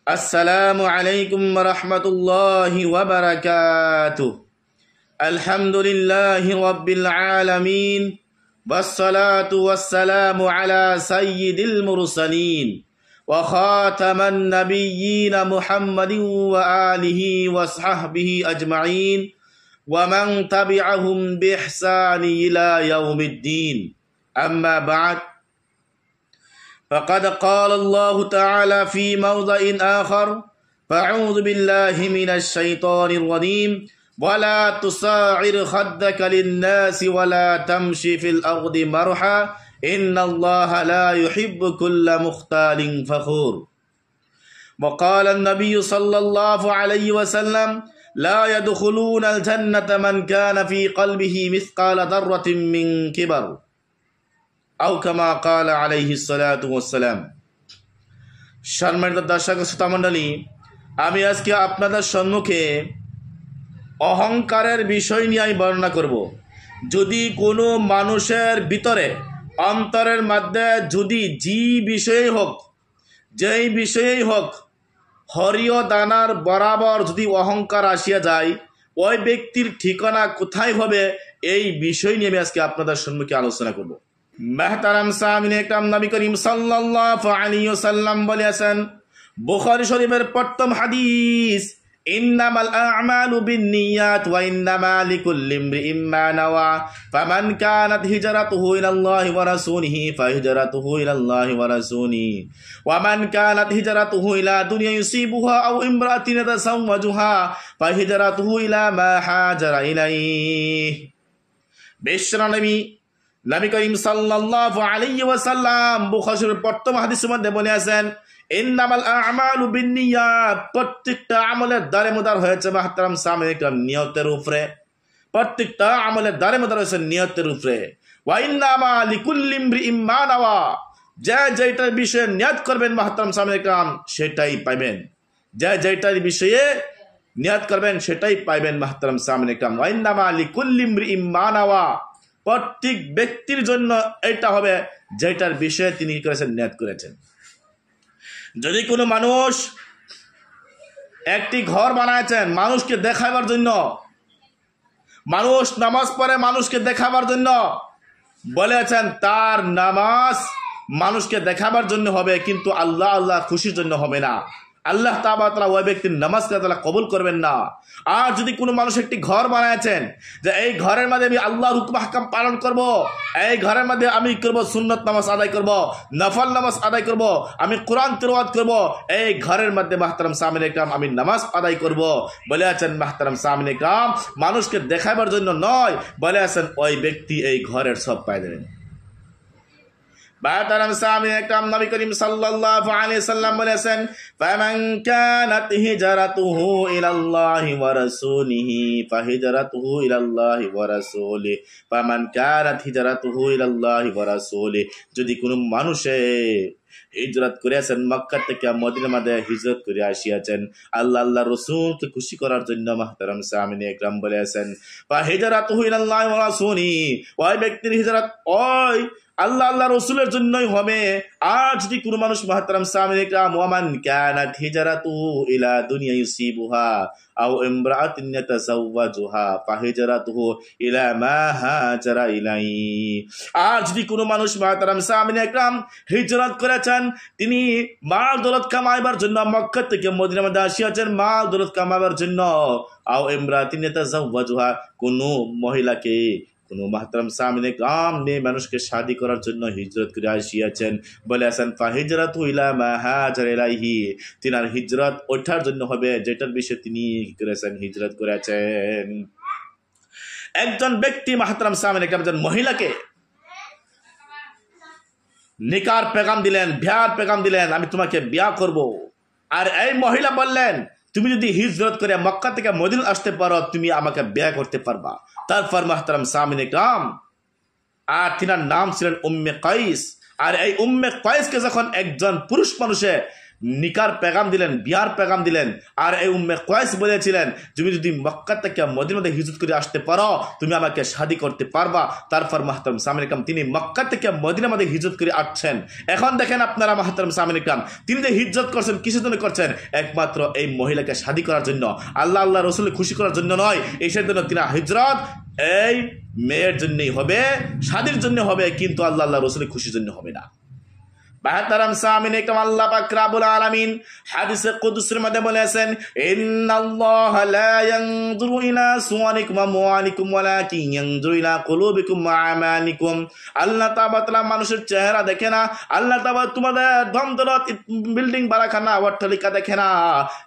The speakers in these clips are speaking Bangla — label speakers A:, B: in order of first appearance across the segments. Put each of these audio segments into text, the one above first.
A: السلام عليكم ورحمة الله وبركاته. الحمد لله رب العالمين والصلاة والسلام على سيد المرسلين وخاتم النبيين محمد وآله وصحبه أجمعين ومن تبعهم بإحسان إلى يوم الدين. أما بعد، فقد قال الله تعالى في موضع آخر: فأعوذ بالله من الشيطان الرجيم ولا تصاعر خدك للناس ولا تمشي في الأرض مرحا إن الله لا يحب كل مختال فخور. وقال النبي صلى الله عليه وسلم: لا يدخلون الجنة من كان في قلبه مثقال ذرة من كبر أو كما قال عليه الصلاة والسلام. সম্মানিত দর্শক শ্রোতা মণ্ডলী, আমি আজকে আপনাদের সম্মুখে অহংকারের বিষয় নিয়ে বর্ণনা করব। যদি কোনো মানুষের ভিতরে অন্তরের মধ্যে যদি যেই বিষয়েই হোক হরিয় দানার বরাবর যদি অহংকার আসিয়া যায়, ওই ব্যক্তির ঠিকানা কোথায় হবে, এই বিষয় নিয়ে আমি আজকে আপনাদের সম্মুখে আলোচনা করব। মেহতারাম সামিন একরাম, নবী করিম সাল্লাল্লাহু আলাইহি ওয়াসাল্লাম বলেছেন, বুখারী শরীফের প্রথম হাদিস, ইন্নামাল আ'মালু বিন্নিয়াত ওয়া ইন্নামা লিকুল্লি ইমরিইম মা নাওয়া ফামান কানাত হিজরাতুহু ইলাল্লাহি ওয়া রাসূলিহি ফাহিজরাতুহু ইলাল্লাহি ওয়া রাসূলিহি ওয়া মান কানাত হিজরাতুহু ইলা দুনিয়া ইউসিবুহা আও ইমরাতিন তাযাওয়াজুহা ফাহিজরাতুহু ইলা মা হাজারা ইলাইহি। বিশ্বনবী নবী করিম সাল্লাল্লাহু আলাইহি ওয়াসাল্লাম বুখারী শরীফের প্রথম হাদিসের মধ্যে বলে আছেন, ইন্নামাল আ'মালু বিন্নিয়াত, প্রত্যেকটা আমলের দারোমদার হয়েছে মুহতারাম সামিঈন একরাম নিয়তের উপরে। প্রত্যেকটা আমলের দারোমদার হয়েছে নিয়তের উপরে। ওয়া ইন্নামা লিকুল্লি ইমরিইম মা নাওয়া, যেটার বিষয়ে নিয়ত করবেন মুহতারাম সামিঈন একরাম সেটাই পাবেন। যেটার বিষয়ে নিয়ত করবেন সেটাই পাইবেন মুহতারাম সামিঈন একরাম। ওয়া ইন্নামা লিকুল্লি ইমরিইম মা নাওয়া, প্রত্যেক ব্যক্তির জন্য এটা হবে যেটার বিষয়ে তিনি করেছেন, নিয়ত করেছেন। যদি কোনো মানুষ একটি ঘর বানাইছেন মানুষকে দেখাবার জন্য, মানুষ নামাজ পড়ে মানুষকে দেখাবার জন্য, বলেছেন তার নামাজ মানুষকে দেখাবার জন্য হবে, কিন্তু আল্লাহ খুশির জন্য হবে না। আল্লাহ তাআলা ওই ব্যক্তির নামাজকে তাআলা কবুল করবেন না। আর যদি কোনো মানুষ একটি ঘর বানাইছেন যে এই ঘরের মধ্যে আমি আল্লাহর হুকুম আহকাম পালন করব, এই ঘরের মধ্যে আমি করব সুন্নত নামাজ আদায় করব, নফল নামাজ আদায় করব, আমি কোরআন তিলাওয়াত করব, এই ঘরের মধ্যে মুহতারাম সামিঈন একরাম আমি নামাজ আদায় করব, বলে আছেন মুহতারাম সামিঈন একরাম মানুষকে দেখাবার জন্য নয়, বলে আছেন ওই ব্যক্তি এই ঘরের সব পায় দেবেন। মুহতারাম সামিঈন একরাম, নবী করিম সাল্লাল্লাহু আলাইহি সাল্লাম বলেছেন, ফামান কানাত হিজরাতুহু ইলাল্লাহি ওয়া রাসূলিহি ফাহিজরাতুহু ইলাল্লাহি ওয়া রাসূলিহি ফামান কানাত হিজরাতুহু ইলাল্লাহি ওয়া রাসূলিহি। যদি কোনো মানুষে হিজরত করেছেন, মক্কা থেকে মদিনার মধ্যে হিজরত করে আসিয়াছেন আল্লাহ রাসূলকে খুশি করার জন্য, মুহতারাম সামিঈন একরাম বলেছেন ফাহিজরাতুহু ইলাল্লাহি ওয়া রাসূলিহি, ওই ব্যক্তির হিজরত ওই আল্লাহ রসুলের জন্যই হবে। আর যদি কোনো মানুষ মুহতারাম সামিঈন একরাম, ওয়ামান কানাত হিজরাতুহু ইলা দুনিয়া ইউসিবুহা আও ইমরাআতিন ইয়াতাযাওয়াজুহা ফাহিজরাতুহু ইলা মা হাজারা ইলাইহি। আর যদি কোনো মানুষ মুহতারাম সামিঈন একরাম হিজরত করেছেন, তিনি মাল দৌলত কামাইবার জন্য মক্কা থেকে মদিনার মধ্যে আসিয়াছেন মাল দৌলত কামাইবার জন্য, আও ইমরাআতিন ইয়াতাযাওয়াজুহা, কোনো মহিলাকে কোনো মুহতারাম সামিঈন একরাম মেয়ে মানুষকে শাদী করার জন্য হিজরত করে আসিয়াছেন, বলে আছেন ফাহিজরাতু ইলা মা হাজারা ইলাইহি, তিনার হিজরত ওঠার জন্য হবে যেটার বিষয়ে তিনি করেছেন, হিজরত করেছেন। একজন ব্যক্তি মুহতারাম সামিঈন একরাম একজন মহিলাকে নিকার পেগাম দিলেন, বিয়ার পেগাম দিলেন, আমি তোমাকে বিয়া করব। আর এই মহিলা বললেন, তুমি যদি হিজরত করে মক্কা থেকে মদিনা আসতে পারো তুমি আমাকে বিয়ে করতে পারবা। তারপর মুহতারাম সামিঈন একরাম, আর তিনার নাম ছিলেন উম্মে কাইস, আর এই উম্মে কাইসকে যখন একজন পুরুষ মানুষে নিকার পেগাম দিলেন, বিয়ার পেগাম দিলেন। আর এই উম্মে কয়েস বলেছিলেন, তুমি যদি মক্কা থেকে মদিনাতে হিজরত করে আসতে পারো তুমি আমাকে শাদী করতে পারবা। তারপর মাহতারাম সামিন ইকরাম তিনি মক্কা থেকে মদিনার মধ্যে হিজরত করে আসছেন। এখন দেখেন আপনারা মাহতারাম সামিন ইকরাম, তিনি যে হিজরত করছেন কিসের জন্য করছেন? একমাত্র এই মহিলাকে শাদী করার জন্য, আল্লাহ রসুলকে খুশি করার জন্য নয়। এই জন্য তিনি হিজরত এই মেয়ের জন্যই হবে, শাদীর জন্য হবে, কিন্তু আল্লাহ রসুলের খুশির জন্য হবে না। বাহাতারাম সামিন ইকরাম, আল্লাহ পাক রব্বুল আলামিন হাদিসে কুদসির মধ্যে বলেছেন, ইন্নাল্লাহা লা ইয়ানজুরু ইলা সুওয়ারিকুম ওয়া আমওয়ালিকুম ওয়ালাকিন ইয়ানজুরু ইলা কুলুবিকুম ওয়া আমালিকুম। আল্লাহ তাআলা মানুষের চেহারা দেখে না, আল্লাহ তাআলা তোমাদের ধন দৌলত বিল্ডিং বাড়াখানা অট্টালিকা দেখে না,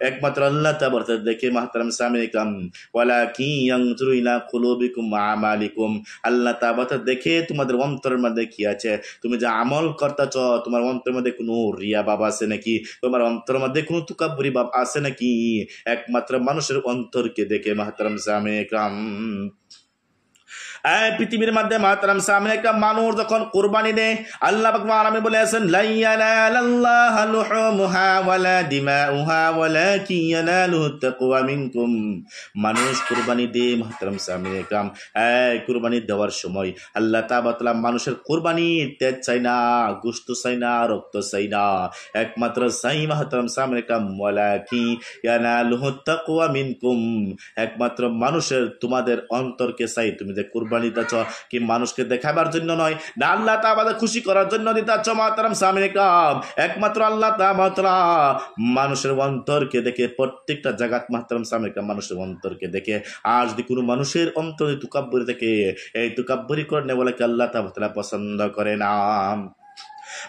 A: একমাত্র আল্লাহ তাআলা দেখে মাহতারাম সামিন ইকরাম, ওয়ালাকিন ইয়ানজুরু ইলা কুলুবিকুম ওয়া আমালিকুম। আল্লাহ তাআলা দেখে তোমাদের অন্তরের মধ্যে কি আছে, তুমি যে আমল করতেছো তোমার অন্তরের মধ্যে কোনো রিয়া ভাব আছে নাকি, তোমার অন্তরের মধ্যে কোনো তুকাব্বুরি ভাব আছে নাকি। একমাত্র মানুষের অন্তরকে দেখে মাহতারাম সামিন ইকরাম, পৃথিবীর মধ্যে মাহতারাম সামিন ইকরাম মানুষ যখন কুরবানি দেয়, আল্লাহ পাক আলামিন বলেছেন, লা ইয়ানালাল্লাহু লুহুমুহা ওয়ালা দিমাউহা ওয়ালাকিন ইয়ানালুহু তাকওয়া মিনকুম। মানুষ কুরবানি দেয় মাহতারাম সামিন ইকরাম, কুরবানি দেওয়ার সময় আল্লাহ তাআলা মানুষের কুরবানি তেজ চাই না, গোশত চাই না, রক্ত চাই না, একমাত্র চাই মাহতারাম সামিন ইকরাম ওয়ালাকিন ইয়ানালুহু তাকওয়া মিনকুম। একমাত্র মানুষের তোমাদের অন্তরকে চাই, তুমি যে কুরবানি দিতেছ কি মানুষকে দেখাবার জন্য নয়, না আল্লাহ তাআলা খুশি করার জন্য দিতেছ মাহতারাম সামিন ইকরাম। একমাত্র আল্লাহ তাআলা মানুষের অন্তরকে দেখে, প্রত্যেকটা জায়গাত মাহতারাম সামিন ইকরাম মানুষের অন্তরকে দেখে। আর যদি কোনো মানুষের অন্তরে তুকাব্বুরি থাকে, এই তুকাব্বুরি করনে বলে আল্লাহ তাআলা পছন্দ করে না।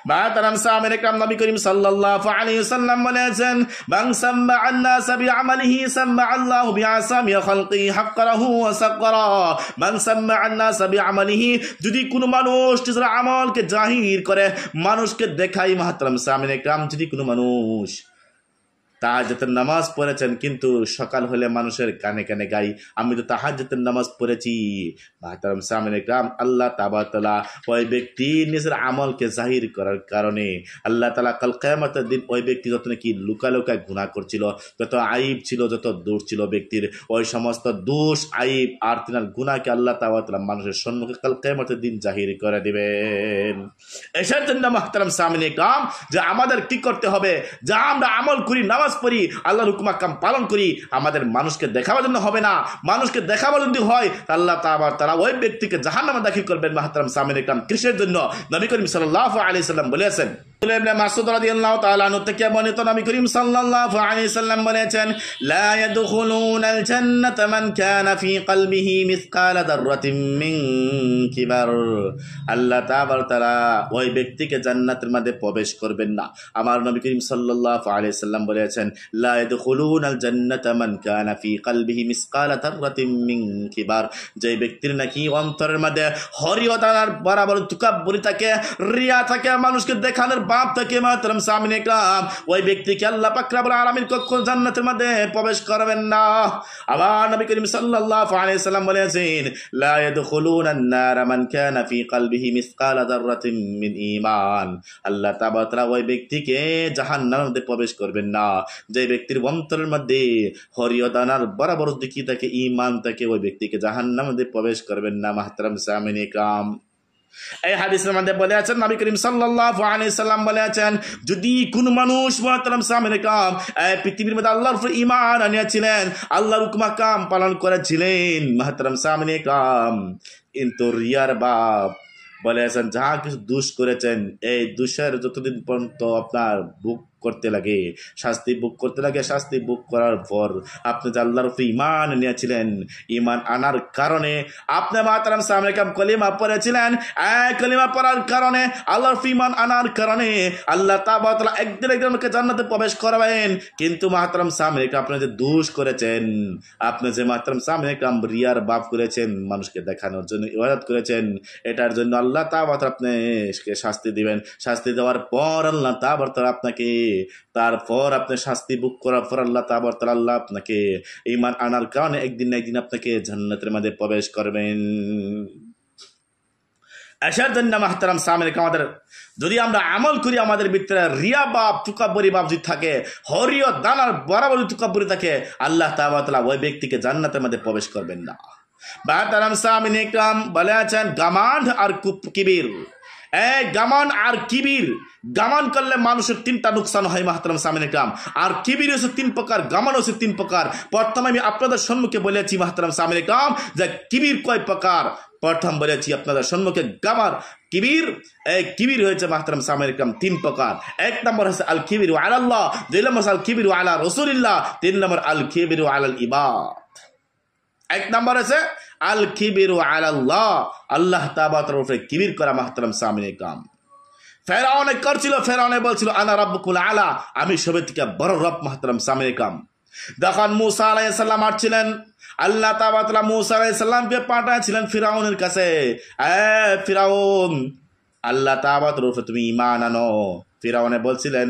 A: মাহতারাম সামিন ইকরাম, নবী করিম সাল্লাল্লাহু আলাইহি ওয়াসাল্লাম বলেছেন, মান সাম্মা আন-নাস বিআমালিহি সাম্মা আল্লাহু বিআসামি খালকিহি হাক্কারাহু ওয়া সাক্কারা। মান সাম্মা আন-নাস বিআমালিহি, যদি কোনো মানুষ নিজের আমলকে জাহির করে, মানুষকে দেখাই মাহতারাম সামিন ইকরাম, যদি কোনো মানুষ তাহাজ্জুদের নামাজ পড়েছেন কিন্তু সকাল হলে মানুষের কানে কানে গাই আমি তো তাহাজ্জুদের নামাজ পড়েছি, মাহতারাম সামিন ইকরাম আল্লাহ তাআলা ওই ব্যক্তি নিজের আমলকে জাহির করার কারণে আল্লাহ তাআলা কাল কিয়ামতের দিন ওই ব্যক্তি যত নাকি লুকালুকা গুনাহ করছিল, যত আইব ছিল, যত দোষ ছিল ব্যক্তির, ওই সমস্ত দোষ আইব আর তিনার গুনাহকে আল্লাহ তাআলা মানুষের সম্মুখে কাল কিয়ামতের দিন জাহির করে দিবেন। এসের জন্য মাহতারাম সামিন ইকরাম যে আমাদের কি করতে হবে, যা আমরা আমল করি, নামাজ পড়ি, আল্লাহর হুকুম আহকাম পালন করি, আমাদের মানুষকে দেখাবার জন্য হবে না। মানুষকে দেখাবার যদি হয় আল্লাহ তাআলা ওই ব্যক্তিকে জাহান্নামে দাখিল করবেন মাহতারাম সামিন ইকরাম। কিসের জন্য? নবী করিম সাল্লাল্লাহু আলাইহি সাল্লাম বলেছেন, ইবনে মাসউদ রাদিয়াল্লাহু তাআলা আনহু থেকে বর্ণিত, নবী করিম সাল্লাল্লাহু আলাইহি সাল্লাম বলেছেন, লা ইয়াদখুলুনাল জান্নাতা মান কানা ফি কলবিহি মিসকালা যাররাতিন মিন কিবার। আল্লাহ তাআলা ওই ব্যক্তিকে জান্নাতের মধ্যে প্রবেশ করবেন না। আমার নবী করিম সাল্লাল্লাহু আলাইহি সাল্লাম বলেছেন, লা ইয়াদখুলুনাল জান্নাতা মান কানা ফি কলবিহি মিসকালা যাররাতিন মিন কিবার। যে ব্যক্তির নাকি অন্তরের মধ্যে হরিয়তার বরাবর তুকাব্বুরি থাকে, রিয়া থাকে, মানুষকে দেখানোর বাপ থেকে মাহতারাম সামিন ইকরাম, ওই ব্যক্তিকে আল্লাহ পাক রব্বুল আলামিন কখনো জান্নাতের মধ্যে প্রবেশ করবেন না। আবার নবী করিম সাল্লাল্লাহু আলাইহি সাল্লাম বলেছেন, লা ইয়াদখুলুনান নার মান কানা ফি কলবিহি মিসকালা যাররাতিন মিন ঈমান। আল্লাহ তাআলা ওই ব্যক্তিকে জাহান্নামের মধ্যে প্রবেশ করবেন না যে ব্যক্তির অন্তরের মধ্যে হরিয়দানার বরাবর দিকে থাকে, ঈমান থাকে, ওই ব্যক্তিকে জাহান্নামের মধ্যে প্রবেশ করবেন না মাহতারাম সামিন ইকরাম। এই হাদিসের মধ্যে বলে আছেন, নবী করিম সাল্লাল্লাহু আলাইহি সাল্লাম বলে আছেন, যদি কোন মানুষ মুহতারাম সামিন ইকরাম পৃথিবীর মধ্যে আল্লাহর উপর ঈমান আনিয়েছিলেন, আল্লাহর হুকুম আহকাম পালন করেছিলেন মাহতারাম সামিন ইকরাম, কিন্তু রিয়ার বাপ বলে আছেন যাহা কিছু দোষ করেছেন, এই দোষের যতদিন পর্যন্ত আপনার বুক করতে লাগে, শাস্তি বুক করতে লাগে, শাস্তি বুক করার পর আপনি যে আল্লাহর উপর ঈমান নিয়েছিলেন, ঈমান আনার কারণে আপনি মাহতারাম সামিন ইকরাম কলিমা পড়েছিলেন, কলিমা পড়ার কারণে আল্লাহর উপর ঈমান আনার কারণে আল্লাহ তাআলা একদিন একজনকে জান্নাতে প্রবেশ করাবেন। কিন্তু মাহতারাম সামিন ইকরাম আপনি যে দোষ করেছেন, আপনি যে মাহতারাম সামিন ইকরাম রিয়ার বাপ করেছেন, মানুষকে দেখানোর জন্য ইবাদত করেছেন, এটার জন্য আল্লাহ তাআলা আপনাকে শাস্তি দিবেন। শাস্তি দেওয়ার পর আল্লাহ তাআলা আপনাকে, তারপর আপনি শাস্তি বুক করার পর আল্লাহ তাআলা আপনাকে ঈমান আনার কারণে একদিন না একদিন আপনাকে জান্নাতের মধ্যে প্রবেশ করবেন। আসার জন্য মাহতারাম সামনে আমাদের যদি আমরা আমল করি, আমাদের ভিতরে রিয়া বাপ তুকাব্বরি বাপ যদি থাকে, হরিয় দানার বরাবর তুকাব্বরি থাকে, আল্লাহ তাআলা ওই ব্যক্তিকে জান্নাতের মধ্যে প্রবেশ করবেন না। মাহতারাম সামনে একরাম বলে আছেন গামান্ড আর কিবির, গামান আর কিবির, গামান করলে মানুষের তিনটা নুকসান হয় মাহতারাম সামনে একরাম, আর কিবির হচ্ছে তিন প্রকার, গামান হচ্ছে তিন প্রকার। প্রথমে আমি আপনাদের সম্মুখে বলেছি মাহতারাম সামনে একরাম যে কিবির কয় প্রকার। প্রথম বলেছি আপনাদের সম্মুখে গামার কিবির, কিবির হয়েছে মাহতারাম সামনে একরাম তিন প্রকার। এক নম্বর হচ্ছে আল কিবির আলাল্লাহ, দুই নম্বর আল কিবির আলা রাসূলিল্লাহ, তিন নম্বর আল কিবির আলাল ইবাদ। এক নম্বর আছে আল কিবির আলাল্লাহ, আল্লাহ তাআলার উপরে কিবির করা মাহতারাম সামনে একরাম। ফেরাউনে করছিল, ফেরাউনে বলছিল আনা রাব্বুকুল আলা, আমি সবের থেকে বড় রব মাহতারাম সামনে একরাম। যখন মুসা আলাইহিস সালাম আসছিলেন, আল্লাহ তাআলা মুসা আলাইহিস সালামকে পাঠাচ্ছিলেন ফিরাউনের কাছে। ফিরাউন, আল্লাহ তাআলার উপরে তুমি ঈমান আনো। ফিরাউনে বলছিলেন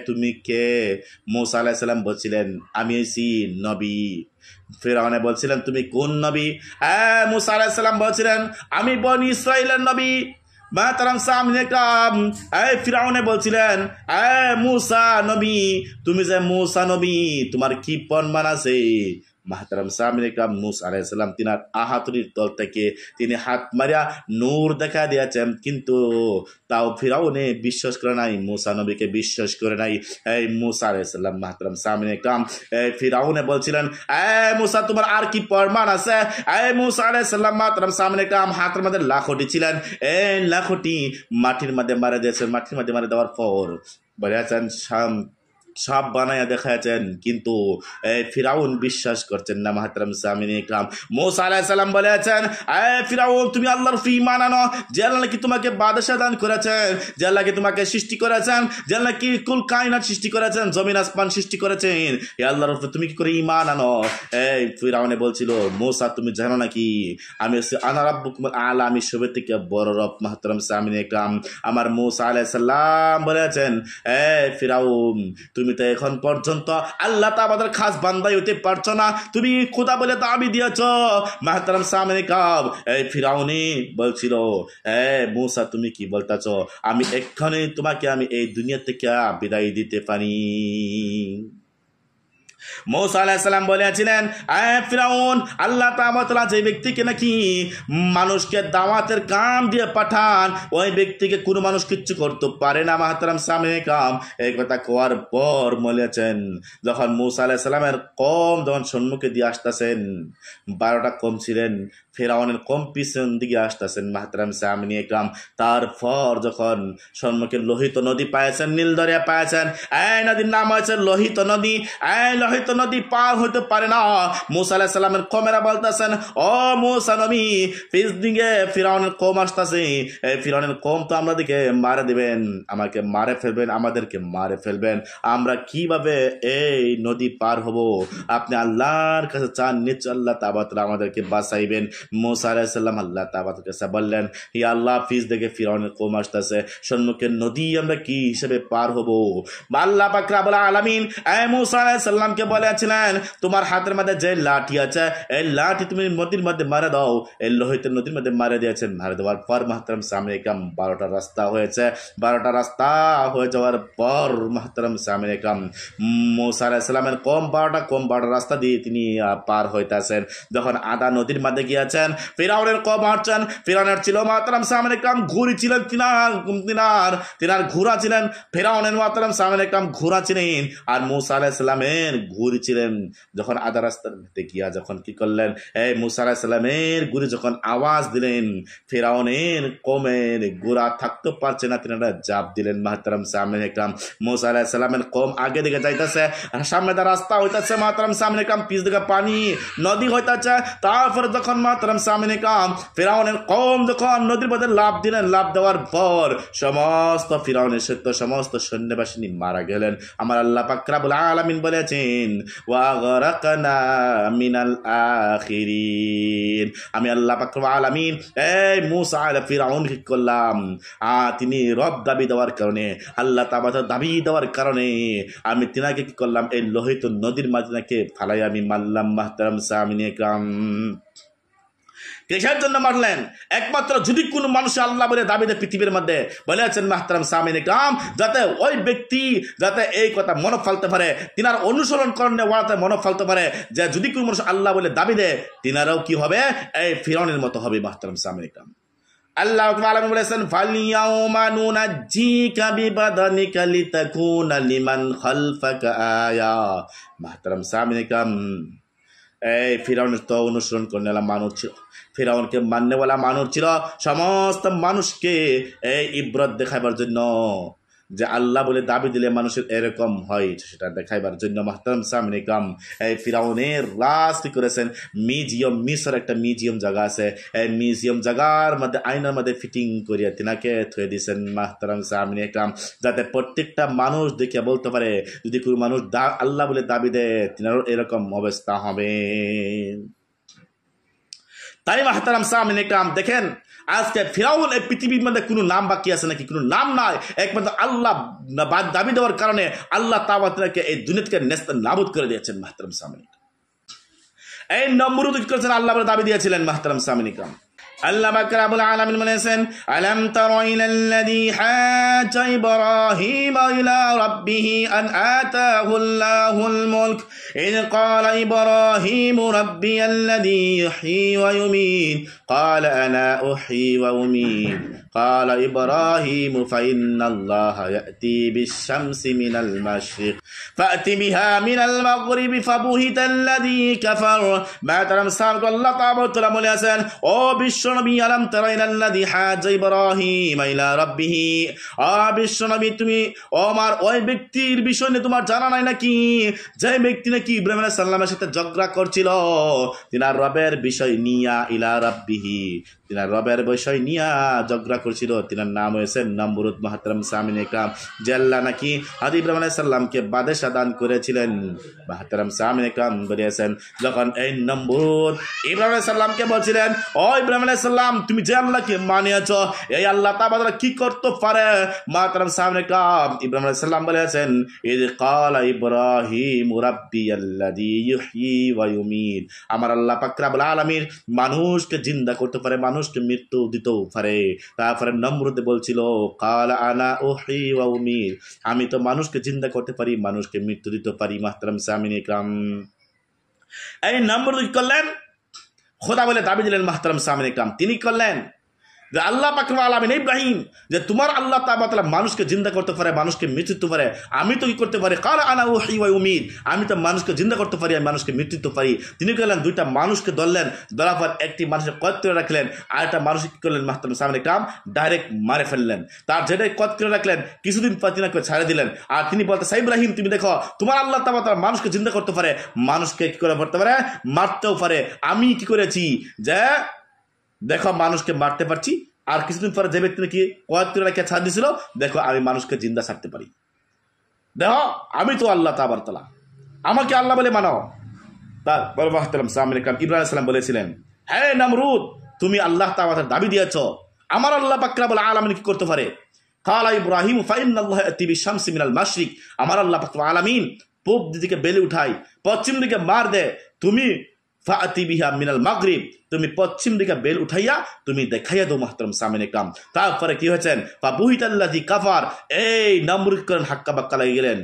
A: তুমি কে? মুসা আলাইহিস সালাম বলছিলেন আমি হইছি নবী। ফিরাউনে বলছিলেন তুমি কোন নবী? মুসা আলাইহিস সালাম বলছিলেন আমি বনি ইসরাইলের নবী। মাহতারাম সামনে একরাম, ফিরাউনে বলছিলেন মুসা নবী, তুমি যে মুসা নবী তোমার কি প্রমাণ আছে? মাহতারাম সামনে একরাম মুসা আলাইহিস সালাম তিনার আহাতুরির তল থেকে তিনি হাত মারিয়া নূর দেখা দিয়েছেন, কিন্তু তাও ফিরাউনে বিশ্বাস করে নাই, মুসা নবীকে বিশ্বাস করে নাই। মুসা আলাইহিস সালাম মাহতারাম সামনে একরাম, ফিরাউনে বলছিলেন মুসা তোমার আর কি প্রমাণ আছে? মুসা আলাইহিস সালাম মাহতারাম সামনে একরাম হাতের মধ্যে লাখটি ছিলেন, লাখটি মাটির মধ্যে মারা দিয়েছেন। মাটির মধ্যে মারা দেওয়ার পর বলে আছেন সাপ বানায়া দেখাচ্ছেন, কিন্তু ফিরাউন বিশ্বাস করছেন না মাহতারাম সামিন ইকরাম। মুসা আলাইহিস সালাম বলেছেন ফিরাউন তুমি আল্লাহর উপর ঈমান আনো, যে আল্লাহ নাকি তোমাকে বাদশা দান করেছেন, যে আল্লাহ নাকি তোমাকে সৃষ্টি করেছেন, যে আল্লাহ নাকি কুল কায়নাত সৃষ্টি করেছেন, জমিন আসমান সৃষ্টি করেছেন, এই আল্লাহর উপর তুমি কি করে ঈমান আনো? ফিরাউনে বলছিল মুসা তুমি জানো নাকি আমি হচ্ছে আনা রাব্বুকুম আলা, আমি সবের থেকে বড় রব মাহতারাম সামিন ইকরাম। আমার মুসা আলাইহিস সালাম বলেছেন ফিরাউন তুমি তো এখন পর্যন্ত আল্লাহ তাআলার খাস বান্দাই হতে পারছো না, তুমি খোদা বলে দাবি দিয়েছ। মাহতারাম সামিন ইকরাম ফিরাউনি বলছিল মুসা তুমি কি বলতেছ, আমি এক্ষুনি তোমাকে আমি এই দুনিয়া থেকে বিদায় দিতে পারি। মুসা আলাইহিস সালাম বলেছিলেন ফিরাউন আল্লাহ তাআলা যে ব্যক্তিকে নাকি মানুষকে দাওয়াতের কাম দিয়ে পাঠান, ওই ব্যক্তিকে কোনো মানুষ কিচ্ছু করতে পারে না। মাহতারাম সামিন ইকরাম এই কথা কোয়ার পর বলেছেন যখন মুসা আলাইহিস সালামের কম যখন সম্মুখে দিয়ে আসতেছেন, 12টা কম ছিলেন, ফেরাউনের কম পিছন দিকে আসতেছেন মাহতারাম সামিন ইকরাম। তারপর যখন সম্মুখে লোহিত নদী পাইছেন, নীল দরিয়া পাইছেন, এই নদীর নাম হয়েছে লোহিত নদী। লোহিত নদী পার হইতে পারে না। মুসা আলাইহিস সালামের কমেরা বলতেছেন ও মুসা নবী পিছ দিকে ফিরাউনের কম আসতেছে, ফিরাউনের কম তো আমরা দিকে মারে দিবেন, আমাকে মারে ফেলবেন, আমাদেরকে মারে ফেলবেন, আমরা কিভাবে এই নদী পার হব? আপনি আল্লাহর কাছে চান, নিশ্চয় আল্লাহ তাআলা আমাদেরকে বাঁচাইবেন। মুসা আলাইহিস সালাম আল্লাহ তাআলার কাছে বললেন হে আল্লাহ পিছ দিকে ফিরাউনের কম আসতেছে, সম্মুখে নদী আমরা কি হিসেবে পার হব? আল্লাহ পাক রব্বুল আলামিন মুসা আলাইহিস সালামকে বলেছিলেন তোমার হাতের মধ্যে যে লাঠি আছে এই লাঠি তুমি নদীর মধ্যে মারে দাও। এই লোহিত নদীর মধ্যে মারে দিয়েছেন। মারে দেওয়ার পর মাহতারাম সামিন ইকরাম 12টা রাস্তা হয়েছে। 12টা রাস্তা হয়ে যাওয়ার পর মাহতারাম সামিন ইকরাম মুসা আলাইহিস সালামের কম 12টা রাস্তা দিয়ে তিনি পার হইতেছেন। যখন আদা নদীর মধ্যে গিয়েছেন, ফিরাউনের কম আসছেন। ফিরাউনের ছিল মাহতারাম সামিন ইকরাম ঘুরি ছিলেন, তিনার ঘোড়া ছিলেন। ফিরাউনের মাহতারাম সামিন ইকরাম ঘোড়া ছিলেন, আর মুসা আলাইহিস সালামের ঘুরি ছিলেন। যখন আদা রাস্তার মধ্যে গিয়া যখন কি করলেন, মুসা আলাইহিস সালামের ঘুরি যখন আওয়াজ দিলেন, ফিরাউনের কমের ঘোড়া থাকতে পারছে না, তিনারা জাপ দিলেন। মাহতারাম সামিন ইকরাম মুসা আলাইহিস সালামের কম আগে দিকে যাইতেছে, সামনে দা রাস্তা হইতেছে, মাহতারাম সামিন ইকরাম পিছ দিকে পানি নদী হইতেছে। তারপর যখন মাহতারাম সামিন ইকরাম ফিরাউনের কম যখন নদীর মধ্যে লাফ দিলেন, লাফ দেওয়ার পর সমস্ত ফিরাউনের সমস্ত সৈন্যবাহিনী মারা গেলেন। আমার আল্লাহ পাক রব্বুল আলামিন বলেছেন ওয়া গরাকনা মিনাল আখিরিন, আমি আল্লাহ পাক রব্বুল আলামিন এই মুসা আলা ফিরাউন কি করলাম, তিনি রব দাবি দেওয়ার কারণে, আল্লাহ তাআলা দাবি দেওয়ার কারণে আমি তিনাকে কি করলাম, এই লোহিত নদীর মাঝে ফালাই আমি মারলাম। মাহতারাম সামিন ইকরাম কিসের জন্য মারলেন? একমাত্র যদি কোনো মানুষ আল্লাহ বলে দাবি দেয় পৃথিবীর মধ্যে, বলেছেন মাহতারাম সামিন ইকরাম, যাতে ওই ব্যক্তি যাতে এই কথা মনে ফেলতে পারে, তিনার অনুসরণ করণে ওয়াতে মনে ফেলতে পারে যে যদি কোনো মানুষ আল্লাহ বলে দাবি দেয়, তিনারাও কি হবে? এই ফিরআউনের মতো হবে মাহতারাম সামিন ইকরাম। আল্লাহ তাআলা বলেছেন ফালিয়াউমা নুনাজ্জিকা বিবাদানিকা লিতাকুনা লিমান খালফাকা আয়া। মাহতারাম সামিন ইকরাম, এই ফিরআউনের তো অনুসরণ করনেওয়ালা মানুষ ছিল, ফিরআউনকে মাননেওয়ালা মানুষ ছিল, সমস্ত মানুষকে এই ইবরত দেখাইবার জন্য যে আল্লাহ বলে দাবি দিলে মানুষের এরকম হয় সেটা দেখাইবার জন্য মাহতারাম সামিন ইকরাম এই ফিরআউনের রাজ কি করেছেন? মিউজিয়াম, মিশর একটা মিউজিয়াম জায়গা আছে, এই মিউজিয়াম জায়গার মধ্যে আয়নার মধ্যে ফিটিং করিয়া তিনাকে থুয়ে দিয়েছেন মাহতারাম সামিন ইকরাম, যাতে প্রত্যেকটা মানুষ দেখে বলতে পারে যদি কোনো মানুষ আল্লাহ বলে দাবি দেয় তিনারও এরকম অবস্থা হবে। তাই মাহতারাম সামিন ইকরাম দেখেন, আজকে ফিরআউন এই পৃথিবীর মধ্যে কোনো নাম বাকি আছে নাকি? কোনো নাম নাই। একমাত্র আল্লাহ দাবি দেওয়ার কারণে আল্লাহ তাআলাকে এই দুনিয়া থেকে নেস্তানাবুদ করে দিয়েছেন মাহতারাম সামিন ইকরাম। এই নমরুদ কি করেছেন? আল্লাহ বলে দাবি দিয়েছিলেন মাহতারাম সামিন ইকরাম। আল্লাহ পাক রব্বুল আলামিন বলেছেন আলাম তারা ইলাল্লাযী হাজ্জা ইব্রাহিম ইলা রাব্বিহি আন আতাহু আল্লাহুল মুলক ইয ক্বালা ইব্রাহিম রাব্বিয়াল্লাযী ইহয়ী ওয়া ইউমীত ক্বালা আনা উহয়ী ওয়া উমীত ক্বালা ইব্রাহিম ফাইন্নাল্লাহা ইয়াতি বিশ-শামসি মিনাল মাশরিক ফাতি বিহা মিনাল মাগরিবি ফাবুহিতাল্লাযী কাফার। মাহতারাম সাহাবা আল্লাহ তাআলা বলেছেন, ও বিশ্ব নবী, আলাম তারা ইলাল্লাযী হাজ্জা ইব্রাহিম ইলা রাব্বিহি, বিশ্ব নবী তুমি আমার ওই ব্যক্তির বিষয় নিয়ে তোমার জানা নাই নাকি যে ব্যক্তি নাকি ইব্রাহিম আলাইহিস সালামের সাথে ঝগড়া করছিল তিনার রবের বিষয় নিয়া ইলা রাব্বিহি, তিনার রবের বিষয় নিয়া ঝগড়া করছিল, তিনার নাম হয়েছে নমরুদ। মাহতারাম সামিন ইকরাম, যে আল্লাহ নাকি হযরত ইব্রাহিম আলাইহিস সালামকে বাদশা দান করেছিলেন। মাহতারাম সামিন ইকরাম বলেছেন যখন এই নমরুদ ইব্রাহিম আলাইহিস সালামকে বলছিলেন, ও ইব্রাহিম আলাইহিস সালাম তুমি যে আল্লাহকে মানিয়েছ এই আল্লাহ তাআলা কি করতে পারে? মাহতারাম সামিন ইকরাম, ইব্রাহিম আলাইহিস সালাম বলেছেন ইয ক্বালা ইব্রাহিম রাব্বিয়াল্লাযী ইহয়ী ওয়া ইউমীত, আমার আল্লাহ পাক রব্বুল আলামিন মানুষকে জিন্দা করতে পারে, মানুষকে মৃত্যু দিতেও পারে। তারপরে নমরুদ বলছিল ক্বালা আনা উহয়ী ওয়া উমীত, আমি তো মানুষকে জিন্দা করতে পারি, মানুষকে মৃত্যু দিতে পারি। মাহতারাম সামিন ইকরাম, এই নমরুদ কি করলেন? খোদা বলে দাবি দিলেন মাহতারাম সামিন ইকরাম। তিনি করলেন যে আল্লাহ পাক রব্বুল আলামিন ইব্রাহিম যে তোমার আল্লাহ তাআলা মানুষকে জিন্দা করতে পারে, মানুষকে মৃত্যু দিতে পারে, আমি তো কি করতে পারি? ক্বালা আনা উহয়ী ওয়া উমীত, আমি তো মানুষকে জিন্দা করতে পারি, আমি মানুষকে মৃত্যু দিতে পারি। তিনি করলেন দুইটা মানুষকে ধরলেন, ধরার পর একটি মানুষের কয়েদ করে রাখলেন, আর একটা মানুষ কি করলেন? মাহতারাম সামিন ইকরাম ডাইরেক্ট মারে ফেললেন। তার যেটাই কয়েদ করে রাখলেন কিছুদিন পর তিনি ছেড়ে দিলেন। আর তিনি বলতে ইব্রাহিম তুমি দেখো তোমার আল্লাহ তাআলা মানুষকে জিন্দা করতে পারে, মানুষকে কি করে করতে পারে? মারতেও পারে। আমি কি করেছি যে দেখো মানুষকে মারতে পারছি, আর কিছুদিন পরে যে ব্যক্তি নাকি কয়েকটি ছাড় দিয়েছিল দেখো আমি মানুষকে জিন্দা ছাড়তে পারি। দেখো আমি তো আল্লাহ তাআলা, আমাকে আল্লাহ বলে মানো। তারপর মাহতারাম সামিন ইকরাম ইব্রাহিম আলাইহিস সালাম বলেছিলেন, হে নমরুদ তুমি আল্লাহ তাআলার দাবি দিয়েছ, আমার আল্লাহ পাক রব্বুল আলামিন কি করতে পারে? ক্বালা ইব্রাহিম ফাইন্নাল্লাহা ইয়াতি বিশ-শামসি মিনাল মাশরিক, আমার আল্লাহ পাক রব্বুল আলামিন পূব দিকে বেলে উঠায়, পশ্চিম দিকে মার দেয়, তুমি ফাতি বিহা মিনাল মাগরিব, তুমি পশ্চিম দিকে বেল উঠাইয়া তুমি দেখাইয়া দাও। মাহতারাম সামিন ইকরাম, তারপরে কি হয়েছেন? ফাবুহিতাল্লাযী কাফার, এই নমরুদ করেন হাক্কা বাক্কা লাগিয়ে গেলেন।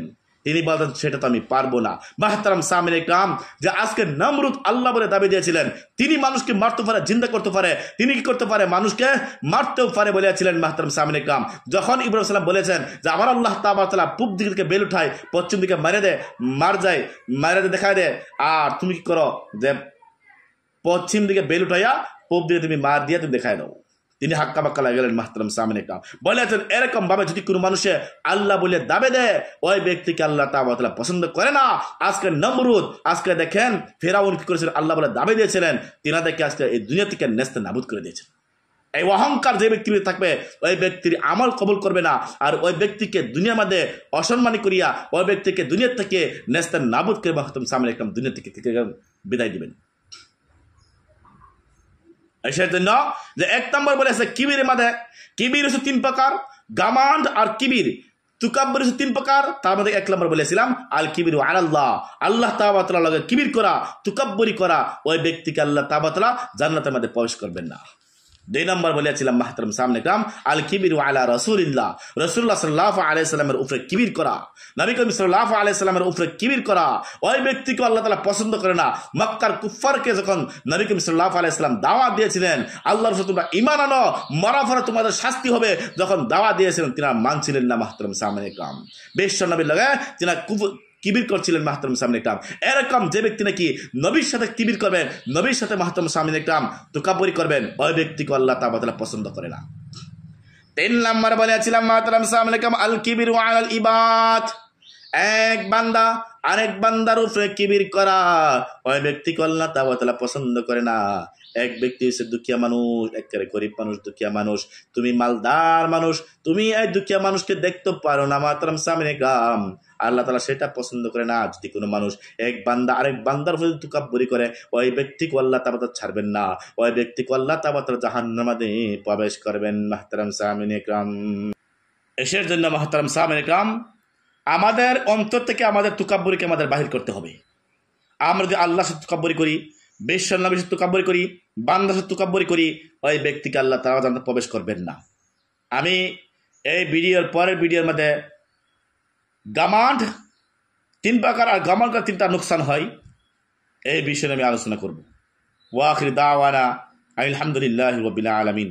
A: তিনি বলতেন সেটা তো আমি পারবো না। মাহতারাম সামিন ইকরাম, যে আজকে নমরুদ আল্লাহ বলে দাবি দিয়েছিলেন তিনি মানুষকে মারতে পারে, জিন্দা করতে পারে, তিনি কি করতে পারে? মানুষকে মারতেও পারে বলেছিলেন। মাহতারাম সামিন ইকরাম, যখন ইব্রাহিম সালাম বলেছেন যে আমার আল্লাহ তাআলা পূব দিক থেকে বেল উঠায়, পশ্চিম দিকে মেরে দেয়, মার যায়, মেরে দেয়, দেখায় দেয়, আর তুমি কি করো যে পশ্চিম দিকে বেল উঠাইয়া পূব দিকে তুমি মার দিয়ে তুমি দেখায় দাও। তিনি হাক্কা বাক্কা লাগে গেলেন। মাহতারাম সামিন ইকরাম বলেছেন এরকম ভাবে যদি কোনো মানুষে আল্লাহ বলে দাবি দেয় ওই ব্যক্তিকে আল্লাহ তাআলা পছন্দ করে না। আজকে নমরুদ, আজকে দেখেন ফিরআউন কি করেছিলেন? আল্লাহ বলে দাবি দিয়েছিলেন, তিনাদেরকে আজকে এই দুনিয়া থেকে নেস্তানাবুদ করে দিয়েছেন। এই অহংকার যে ব্যক্তির থাকবে ওই ব্যক্তির আমল কবুল করবে না, আর ওই ব্যক্তিকে দুনিয়ার মধ্যে অসম্মানী করিয়া ওই ব্যক্তিকে দুনিয়া থেকে নেস্তানাবুদ করে মাহতারাম সামিন ইকরাম দুনিয়া থেকে বিদায় দিবেন। সেই জন্য যে এক নম্বর বলেছে কিবির মধ্যে, কিবির হচ্ছে তিন প্রকার, গামান্ড আর কিবির। তুকাব্বুর হচ্ছে 3 প্রকার, তার মধ্যে 1 নম্বর বলেছিলাম আল কিবিরু আলাল্লাহ, আল্লাহ তাআলা তাআলার লগে কিবির করা, তুকাব্বুরি করা, ওই ব্যক্তিকে আল্লাহ তাআলা জান্নাতের মধ্যে প্রবেশ করবেন না। 2 নম্বর বলেছিলাম মাহতারাম সামনে কাম আল কিবিরু আলা রাসূলিল্লাহ, রাসূলুল্লাহ সাল্লাল্লাহু আলাইহি সাল্লামের উপরে কিবির করা, নবী করিম সাল্লাল্লাহু আলাইহি সাল্লামের উপরে কিবির করা, ওই ব্যক্তিকে আল্লাহ তাআলা পছন্দ করে না। মক্কার কুফফারকে যখন নবী করিম সাল্লাল্লাহু আলাইহি সাল্লাম দাওয়াত দিয়েছিলেন, আল্লাহর রাসূল তোমরা ঈমান আনো, মরার পরে তোমাদের শাস্তি হবে, যখন দাওয়াত দিয়েছিলেন তিনারা মানছিলেন না মাহতারাম সামনে কাম। বিশ্ব নবীর লগে তিনারা কিবির করছিলেন মাহতারাম সামনে কাম। এরকম যে ব্যক্তি নাকি নবীর সাথে কিবির করবেন, নবীর সাথে মাহতারাম সামনে কাম তুকাব্বুরি করবেন, ওই ব্যক্তিকে আল্লাহ তাআলা পছন্দ করে না। 3 নম্বর বলেছিলাম মাহতারাম সামনে কাম আল কিবিরু আলাল ইবাদ, এক বান্দা আরেক বান্দার উপরে কিবির করা, ওই ব্যক্তিকে আল্লাহ তাআলা পছন্দ করে না। এক ব্যক্তি হচ্ছে দুঃখিয়া মানুষ, একেবারে গরিব মানুষ, দুঃখিয়া মানুষ, তুমি মালদার মানুষ, তুমি এই দুঃখিয়া মানুষকে দেখতে পারো না মাহতারাম সামনে কাম, আল্লাহ তাআলা সেটা পছন্দ করে না। যদি কোনো মানুষ এক বান্দা আরেক বান্দার উপরে তুকাব্বুরি করে, ওই ব্যক্তিকে আল্লাহ তাআলা ছাড়বেন না, ওই ব্যক্তিকে আল্লাহ তাআলা জাহান্নামে প্রবেশ করবেন মাহতারাম সামিনে کرام। এসের জন্য মাহতারাম সামিনে کرام আমাদের অন্তর থেকে আমাদের তুকাব্বুরিকে আমাদের বাহির করতে হবে। আমরা যদি আল্লাহর সাথে তুকাব্বুরি করি, বিশ্বর নবীর সাথে তুকাব্বুরি করি, বান্দার সাথে তুকাব্বুরি করি, ওই ব্যক্তিকে আল্লাহ তাআলা জান্নাতে প্রবেশ করবেন না। আমি এই ভিডিওর পরের ভিডিওর মধ্যে গামান্ড 3 প্রকার আর গামান্ড 3টা নুকসান হয়, এই বিষয়ে আমি আলোচনা করব। ওয়া আখির দাওয়ানা আলহামদুলিল্লাহি রাব্বিল আলামিন।